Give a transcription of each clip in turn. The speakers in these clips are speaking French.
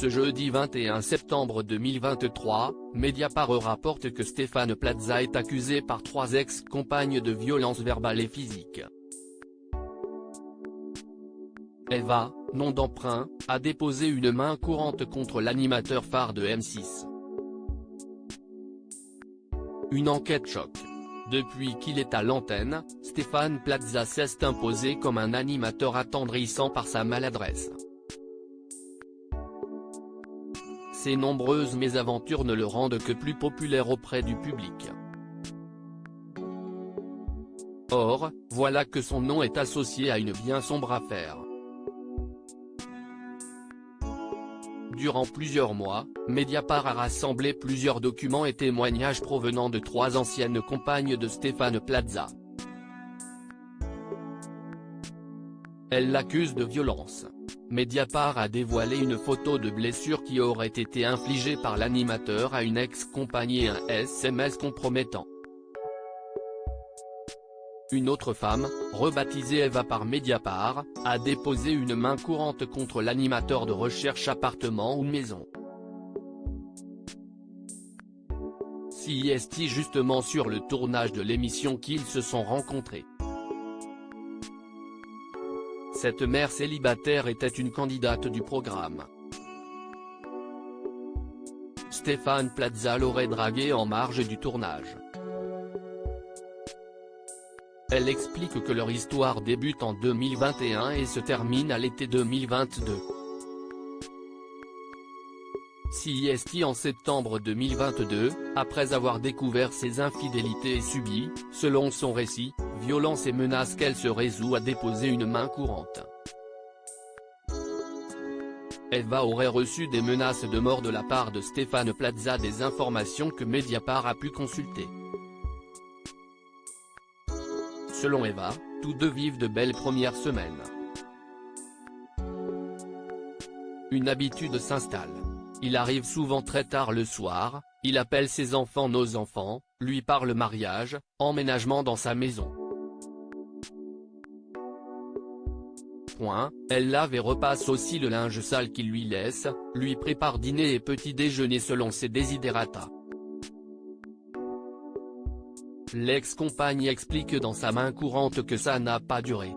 Ce jeudi 21 septembre 2023, Mediapart rapporte que Stéphane Plaza est accusé par 3 ex-compagnes de violences verbales et physiques. Eva, nom d'emprunt, a déposé une main courante contre l'animateur phare de M6. Une enquête choc. Depuis qu'il est à l'antenne, Stéphane Plaza s'est imposé comme un animateur attendrissant par sa maladresse. Ses nombreuses mésaventures ne le rendent que plus populaire auprès du public. Or, voilà que son nom est associé à une bien sombre affaire. Durant plusieurs mois, Mediapart a rassemblé plusieurs documents et témoignages provenant de 3 anciennes compagnes de Stéphane Plaza. Elles l'accusent de violence. Mediapart a dévoilé une photo de blessure qui aurait été infligée par l'animateur à une ex-compagne et un SMS compromettant. Une autre femme, rebaptisée Eva par Mediapart, a déposé une main courante contre l'animateur de Recherche appartement ou maison. CIST justement sur le tournage de l'émission qu'ils se sont rencontrés. Cette mère célibataire était une candidate du programme. Stéphane Plaza l'aurait draguée en marge du tournage. Elle explique que leur histoire débute en 2021 et se termine à l'été 2022. CIST en septembre 2022, après avoir découvert ses infidélités et subi, selon son récit, violences et menaces qu'elle se résout à déposer une main courante. Eva aurait reçu des menaces de mort de la part de Stéphane Plaza, des informations que Mediapart a pu consulter. Selon Eva, tous deux vivent de belles premières semaines. Une habitude s'installe. Il arrive souvent très tard le soir, il appelle ses enfants nos enfants, lui parle mariage, emménagement dans sa maison. Elle lave et repasse aussi le linge sale qu'il lui laisse, lui prépare dîner et petit déjeuner selon ses desiderata. L'ex-compagne explique dans sa main courante que ça n'a pas duré.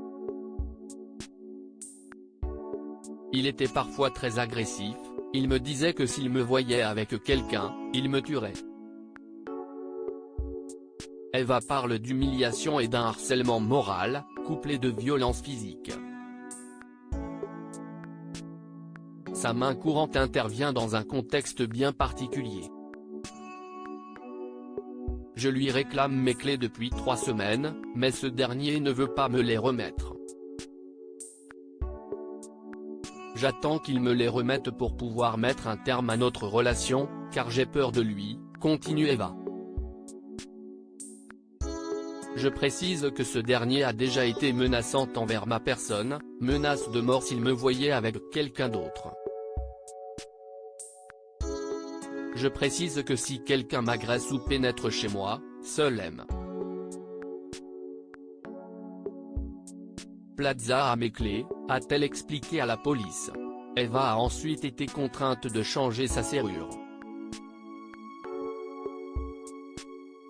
Il était parfois très agressif, il me disait que s'il me voyait avec quelqu'un, il me tuerait. Eva parle d'humiliation et d'un harcèlement moral, couplé de violences physiques. Sa main courante intervient dans un contexte bien particulier. Je lui réclame mes clés depuis 3 semaines, mais ce dernier ne veut pas me les remettre. J'attends qu'il me les remette pour pouvoir mettre un terme à notre relation, car j'ai peur de lui, continue Eva. Je précise que ce dernier a déjà été menaçant envers ma personne, menace de mort s'il me voyait avec quelqu'un d'autre. Je précise que si quelqu'un m'agresse ou pénètre chez moi, seul M. Plaza a mes clés, a-t-elle expliqué à la police. Eva a ensuite été contrainte de changer sa serrure.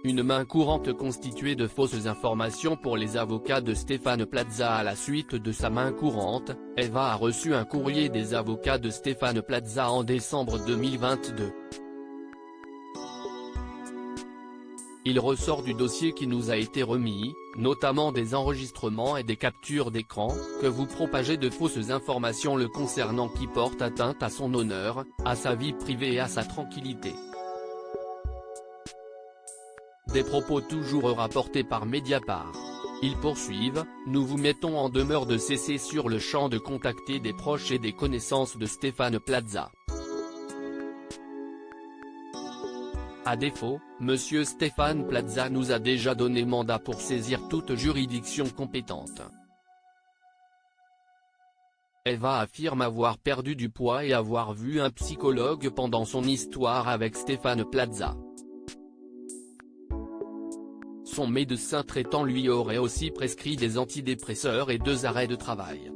Une main courante constituée de fausses informations pour les avocats de Stéphane Plaza. À la suite de sa main courante, Eva a reçu un courrier des avocats de Stéphane Plaza en décembre 2022. Il ressort du dossier qui nous a été remis, notamment des enregistrements et des captures d'écran, que vous propagez de fausses informations le concernant qui portent atteinte à son honneur, à sa vie privée et à sa tranquillité. Des propos toujours rapportés par Mediapart. Ils poursuivent, nous vous mettons en demeure de cesser sur le champ de contacter des proches et des connaissances de Stéphane Plaza. À défaut, Monsieur Stéphane Plaza nous a déjà donné mandat pour saisir toute juridiction compétente. Eva affirme avoir perdu du poids et avoir vu un psychologue pendant son histoire avec Stéphane Plaza. Son médecin traitant lui aurait aussi prescrit des antidépresseurs et 2 arrêts de travail.